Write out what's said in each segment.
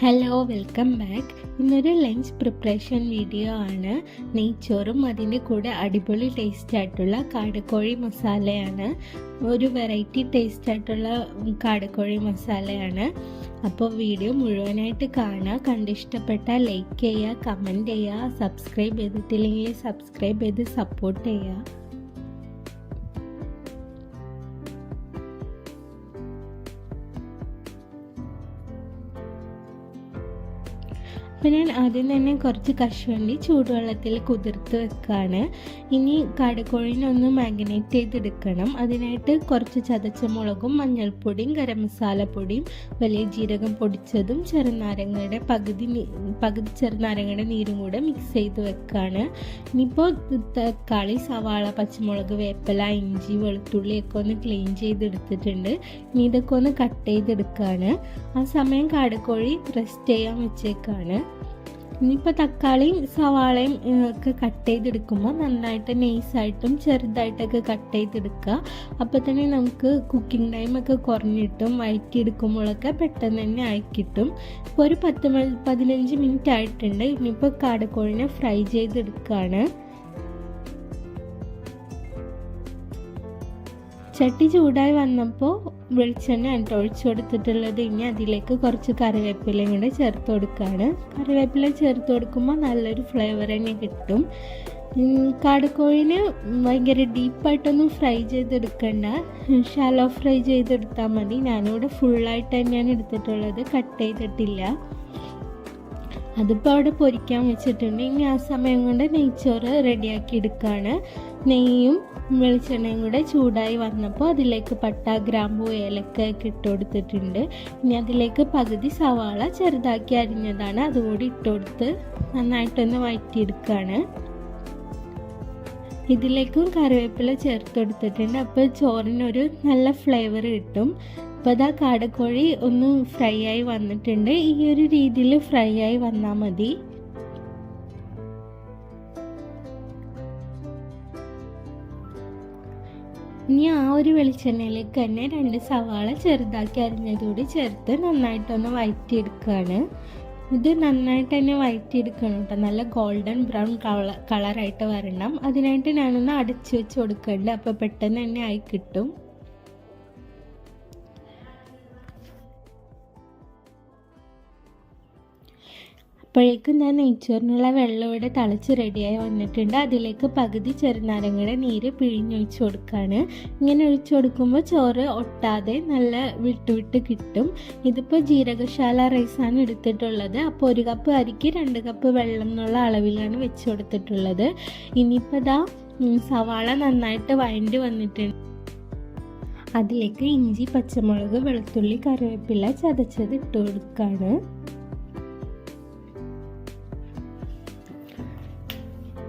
Hello, welcome back. ഇന്നൊരു lunch preparation video ആണ്. നെയ്ച്ചോറും അതിൻ്റെ കൂടെ അടിപൊളി ടേസ്റ്റ് ആയിട്ടുള്ള കാടക്കോഴി മസാലയാണ്. ഒരു വെറൈറ്റി ടേസ്റ്റ് ആയിട്ടുള്ള കാടക്കോഴി മസാലയാണ്. അപ്പോൾ വീഡിയോ മുഴുവനായിട്ട് കാണുക. കണ്ടിഷ്ടപ്പെട്ടാൽ ലൈക്ക് ചെയ്യുക, കമൻറ്റ് ചെയ്യുക, സബ്സ്ക്രൈബ് ചെയ്തിട്ടില്ലെങ്കിൽ സബ്സ്ക്രൈബ് ചെയ്ത് സപ്പോർട്ട് ചെയ്യുക. അപ്പോൾ ഞാൻ ആദ്യം തന്നെ കുറച്ച് കശുവണ്ടി ചൂടുവെള്ളത്തിൽ കുതിർത്ത് വെക്കുകയാണ്. ഇനി കാടക്കോഴിനെ ഒന്ന് മാഗ്നേറ്റ് ചെയ്തെടുക്കണം. അതിനായിട്ട് കുറച്ച് ചതച്ച മുളകും മഞ്ഞൾപ്പൊടിയും ഗരം മസാലപ്പൊടിയും വലിയ ജീരകം പൊടിച്ചതും പകുതി ചെറുനാരങ്ങയുടെ നീരും കൂടെ മിക്സ് ചെയ്ത് വെക്കുകയാണ്. ഇനിയിപ്പോൾ തക്കാളി, സവാള, പച്ചമുളക്, വേപ്പില, ഇഞ്ചി, വെളുത്തുള്ളിയൊക്കെ ഒന്ന് ക്ലീൻ ചെയ്തെടുത്തിട്ടുണ്ട്. ഇനി ഇതൊക്കെ ഒന്ന് കട്ട് ചെയ്തെടുക്കുകയാണ്. ആ സമയം കാടക്കോഴി റെസ്റ്റ് ചെയ്യാൻ വെച്ചേക്കാണ്. ഇനിയിപ്പോൾ തക്കാളിയും സവാളയും ഒക്കെ കട്ട് ചെയ്തെടുക്കുമ്പോൾ നന്നായിട്ട് നൈസായിട്ടും ചെറുതായിട്ടൊക്കെ കട്ട് ചെയ്തെടുക്കുക. അപ്പോൾ തന്നെ നമുക്ക് കുക്കിംഗ് ടൈമൊക്കെ കുറഞ്ഞിട്ടും വഴറ്റിയെടുക്കുമ്പോഴൊക്കെ പെട്ടെന്ന് തന്നെ ആയിക്കിട്ടും. ഇപ്പോൾ ഒരു 10-15 മിനിറ്റ് ആയിട്ടുണ്ട്. ഇനിയിപ്പോൾ കാടക്കോഴിനെ ഫ്രൈ ചെയ്തെടുക്കുകയാണ്. ചട്ടി ചൂടായി വന്നപ്പോൾ വെളിച്ചെണ്ണ ഒഴിച്ചു കൊടുത്തിട്ടുള്ളത്. ഇനി അതിലേക്ക് കുറച്ച് കറിവേപ്പിലയും കൂടെ ചേർത്ത് കൊടുക്കുകയാണ്. കറിവേപ്പില ചേർത്ത് കൊടുക്കുമ്പോൾ നല്ലൊരു ഫ്ലേവർ തന്നെ കിട്ടും. കാടക്കോഴിന് ഭയങ്കര ഡീപ്പായിട്ടൊന്നും ഫ്രൈ ചെയ്തെടുക്കണ്ട, ഷാലോ ഫ്രൈ ചെയ്തെടുത്താൽ മതി. ഞാനിവിടെ ഫുള്ളായിട്ട് തന്നെയാണ് എടുത്തിട്ടുള്ളത്, കട്ട് ചെയ്തിട്ടില്ല. അതിപ്പോൾ അവിടെ പൊരിക്കാൻ വെച്ചിട്ടുണ്ട്. ഇനി ആ സമയം കൊണ്ട് നെയ്ച്ചോറ് റെഡിയാക്കി എടുക്കുകയാണ്. നെയ്യും വെളിച്ചെണ്ണയും കൂടെ ചൂടായി വന്നപ്പോൾ അതിലേക്ക് പട്ട, ഗ്രാമ്പൂ, ഏലക്കയൊക്കെ ഇട്ട് കൊടുത്തിട്ടുണ്ട്. ഇനി അതിലേക്ക് പകുതി സവാള ചെറുതാക്കി അരിഞ്ഞതാണ് അതുകൂടി ഇട്ടുകൊടുത്ത് നന്നായിട്ടൊന്ന് വഴറ്റിയെടുക്കുകയാണ്. ഇതിലേക്കും കറിവേപ്പില ചേർത്ത് കൊടുത്തിട്ടുണ്ട്. അപ്പോൾ ചോറിനൊരു നല്ല ഫ്ലേവർ കിട്ടും. അപ്പോൾ അതാ കാടക്കോഴി ഒന്ന് ഫ്രൈ ആയി വന്നിട്ടുണ്ട്. ഈ ഒരു രീതിയിൽ ഫ്രൈ ആയി വന്നാൽ മതി. ഇനി ആ ഒരു വെളിച്ചെണ്ണയിലേക്ക് തന്നെ 2 സവാള ചെറുതാക്കി അരിഞ്ഞതുകൂടി ചേർത്ത് നന്നായിട്ടൊന്ന് വഴറ്റിയെടുക്കുകയാണ്. ഇത് നന്നായിട്ട് തന്നെ വഴറ്റിയെടുക്കണം കേട്ടോ. നല്ല ഗോൾഡൻ ബ്രൗൺ കളറായിട്ട് വരണം. അതിനായിട്ട് ഞാനൊന്ന് അടച്ചു വെച്ച് കൊടുക്കുന്നുണ്ട്. അപ്പോൾ പെട്ടെന്ന് തന്നെ ആയി കിട്ടും. അപ്പോഴേക്കും ഞാൻ നെയ്ച്ചോറിനുള്ള വെള്ളം ഇവിടെ തിളച്ച് റെഡിയായി വന്നിട്ടുണ്ട്. അതിലേക്ക് പകുതി ചെറുനാരങ്ങയുടെ നീര് പിഴിഞ്ഞൊഴിച്ച് കൊടുക്കുകയാണ്. ഇങ്ങനെ ഒഴിച്ചു കൊടുക്കുമ്പോൾ ചോറ് ഒട്ടാതെ നല്ല വിട്ട് കിട്ടും. ഇതിപ്പോൾ ജീരകശാല റൈസാണ് എടുത്തിട്ടുള്ളത്. അപ്പോൾ 1 കപ്പ് അരിക്ക് 2 കപ്പ് വെള്ളം എന്നുള്ള അളവിലാണ് വെച്ച് കൊടുത്തിട്ടുള്ളത്. ഇനിയിപ്പോൾ ഇതാ സവാള നന്നായിട്ട് വഴണ്ടി വന്നിട്ടുണ്ട്. അതിലേക്ക് ഇഞ്ചി, പച്ചമുളക്, വെളുത്തുള്ളി, കറിവേപ്പില ചതച്ചത് ഇട്ട് കൊടുക്കുകയാണ്.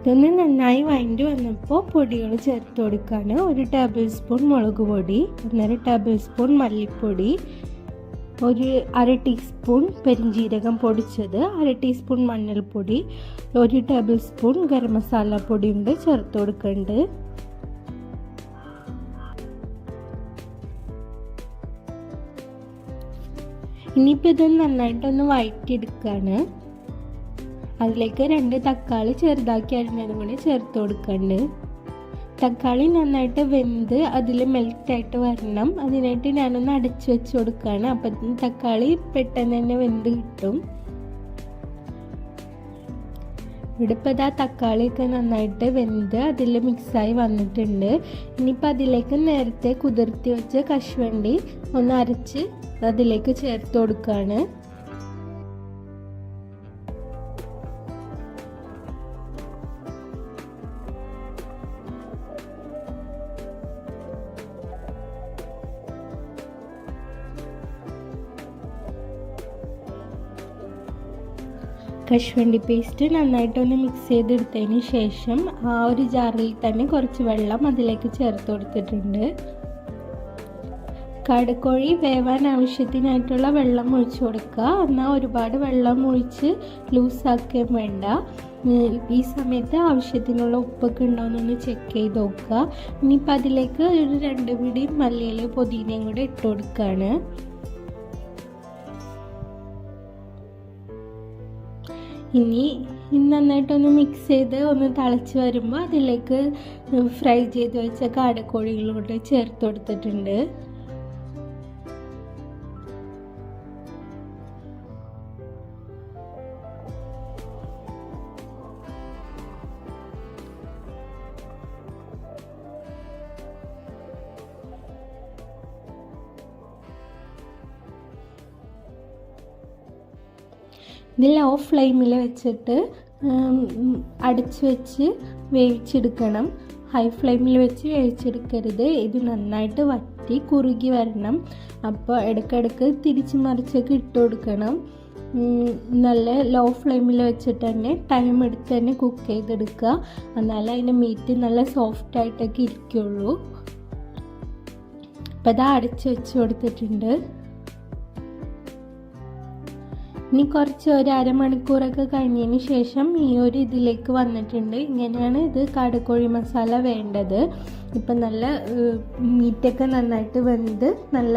ഇതൊന്ന് നന്നായി വഴണ്ടി വന്നപ്പോൾ പൊടികൾ ചേർത്ത് കൊടുക്കുകയാണ്. 1 ടേബിൾ സ്പൂൺ മുളക് പൊടി, 1.5 ടേബിൾ സ്പൂൺ മല്ലിപ്പൊടി, 1/2 ടീസ്പൂൺ പെരിഞ്ജീരകം പൊടിച്ചത്, 1/2 ടീസ്പൂൺ മഞ്ഞൾപ്പൊടി, 1 ടേബിൾ സ്പൂൺ ഗരം മസാല പൊടിയും കൂടെ ചേർത്ത് കൊടുക്കുന്നുണ്ട്. ഇനിയിപ്പോൾ ഇതൊന്ന് നന്നായിട്ടൊന്ന് വഴറ്റിയെടുക്കുകയാണ്. അതിലേക്ക് 2 തക്കാളി ചെറുതാക്കി അരിഞ്ഞതും കൂടി ചേർത്ത് കൊടുക്കുന്നുണ്ട്. തക്കാളി നന്നായിട്ട് വെന്ത് അതിൽ മെൽറ്റായിട്ട് വരണം. അതിനായിട്ട് ഞാനൊന്ന് അടച്ചു വെച്ച് കൊടുക്കുകയാണ്. അപ്പം തക്കാളി പെട്ടെന്ന് തന്നെ വെന്ത് കിട്ടും. ഇവിടെ ഇപ്പോൾ ഇതാ തക്കാളിയൊക്കെ നന്നായിട്ട് വെന്ത് അതിൽ മിക്സായി വന്നിട്ടുണ്ട്. ഇനിയിപ്പോൾ അതിലേക്ക് നേരത്തെ കുതിർത്തി വെച്ച കശുവണ്ടി ഒന്ന് അരച്ച് അതിലേക്ക് ചേർത്ത് കൊടുക്കുകയാണ്. കശുവണ്ടി പേസ്റ്റ് നന്നായിട്ടൊന്ന് മിക്സ് ചെയ്തെടുത്തതിന് ശേഷം ആ ഒരു ജാറിൽ തന്നെ കുറച്ച് വെള്ളം അതിലേക്ക് ചേർത്ത് കൊടുത്തിട്ടുണ്ട്. കാടക്കോഴി വേവാൻ ആവശ്യത്തിനായിട്ടുള്ള വെള്ളം ഒഴിച്ച് കൊടുക്കുക. എന്നാൽ ഒരുപാട് വെള്ളം ഒഴിച്ച് ലൂസാക്കുകയും വേണ്ട. ഈ സമയത്ത് ആവശ്യത്തിനുള്ള ഉപ്പൊക്കെ ഉണ്ടോയെന്നൊന്ന് ചെക്ക് ചെയ്ത് നോക്കുക. ഇനിയിപ്പോൾ അതിലേക്ക് ഒരു 2 പിടി മല്ലിയിലയും പുതിനയും കൂടെ ഇട്ട് കൊടുക്കുകയാണ്. ഇനി നന്നായിട്ടൊന്ന് മിക്സ് ചെയ്ത് ഒന്ന് തിളച്ച് വരുമ്പോൾ അതിലേക്ക് ഫ്രൈ ചെയ്ത് വെച്ച കാടക്കോഴികളോട് ചേർത്ത് കൊടുത്തിട്ടുണ്ട്. ഇത് ലോ ഫ്ലെയിമിൽ വെച്ചിട്ട് അടച്ച് വെച്ച് വേവിച്ചെടുക്കണം. ഹൈ ഫ്ലെയിമിൽ വെച്ച് വേവിച്ചെടുക്കരുത്. ഇത് നന്നായിട്ട് വറ്റി കുറുകി വരണം. അപ്പോൾ ഇടയ്ക്കിടയ്ക്ക് തിരിച്ച് മറിച്ചൊക്കെ ഇട്ട് കൊടുക്കണം. നല്ല ലോ ഫ്ലെയിമിൽ വെച്ചിട്ട് തന്നെ ടൈം എടുത്ത് തന്നെ കുക്ക് ചെയ്തെടുക്കുക. എന്നാലേ അതിൻ്റെ മീറ്റ് നല്ല സോഫ്റ്റായിട്ടൊക്കെ ഇരിക്കുള്ളൂ. അപ്പോൾ അത് അടച്ച് വെച്ച് കൊടുത്തിട്ടുണ്ട്. ഇനി കുറച്ച് ഒരു അരമണിക്കൂറൊക്കെ കഴിഞ്ഞതിന് ശേഷം ഈ ഒരു ഇതിലേക്ക് വന്നിട്ടുണ്ട്. ഇങ്ങനെയാണ് ഇത് കാടക്കോഴി മസാല വേണ്ടത്. ഇപ്പം നല്ല മീറ്റൊക്കെ നന്നായിട്ട് വെന്ത് നല്ല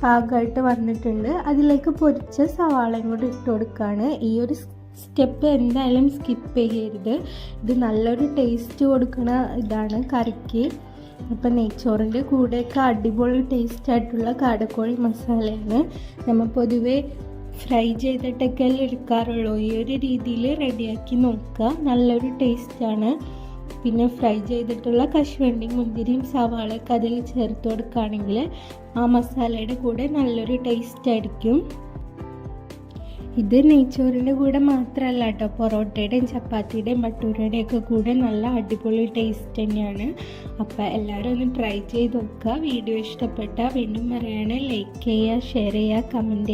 പാകമായിട്ട് വന്നിട്ടുണ്ട്. അതിലേക്ക് പൊരിച്ച സവാളയും കൂടി ഇട്ട് കൊടുക്കുകയാണ്. ഈ ഒരു സ്റ്റെപ്പ് എന്തായാലും സ്കിപ്പ് ചെയ്യരുത്. ഇത് നല്ലൊരു ടേസ്റ്റ് കൊടുക്കണ ഇതാണ് കറിക്ക്. അപ്പം നെയ്ച്ചോറിൻ്റെ കൂടെയൊക്കെ അടിപൊളി ടേസ്റ്റായിട്ടുള്ള കാടക്കോഴി മസാലയാണ്. നമ്മൾ പൊതുവേ ഫ്രൈ ചെയ്തിട്ടൊക്കെ എടുക്കാറുള്ളൂ. ഈ ഒരു രീതിയിൽ റെഡിയാക്കി നോക്കുക, നല്ലൊരു ടേസ്റ്റാണ്. പിന്നെ ഫ്രൈ ചെയ്തിട്ടുള്ള കശുവണ്ടിയും മുന്തിരിയും സവാളയൊക്കെ അതിൽ ചേർത്ത് കൊടുക്കുകയാണെങ്കിൽ ആ മസാലയുടെ കൂടെ നല്ലൊരു ടേസ്റ്റ് ആയിരിക്കും. ഇത് നെയ്ച്ചോറിൻ്റെ കൂടെ മാത്രമല്ല കേട്ടോ, പൊറോട്ടയുടെയും ചപ്പാത്തിയുടെയും ഭട്ടൂരയുടെയും ഒക്കെ കൂടെ നല്ല അടിപൊളി ടേസ്റ്റ് തന്നെയാണ്. അപ്പോൾ എല്ലാവരും ഒന്ന് ട്രൈ ചെയ്ത് നോക്കുക. വീഡിയോ ഇഷ്ടപ്പെട്ടാൽ വീണ്ടും പറയാണ്, ലൈക്ക് ചെയ്യുക, ഷെയർ ചെയ്യുക, കമൻറ്റ് ചെയ്യുക.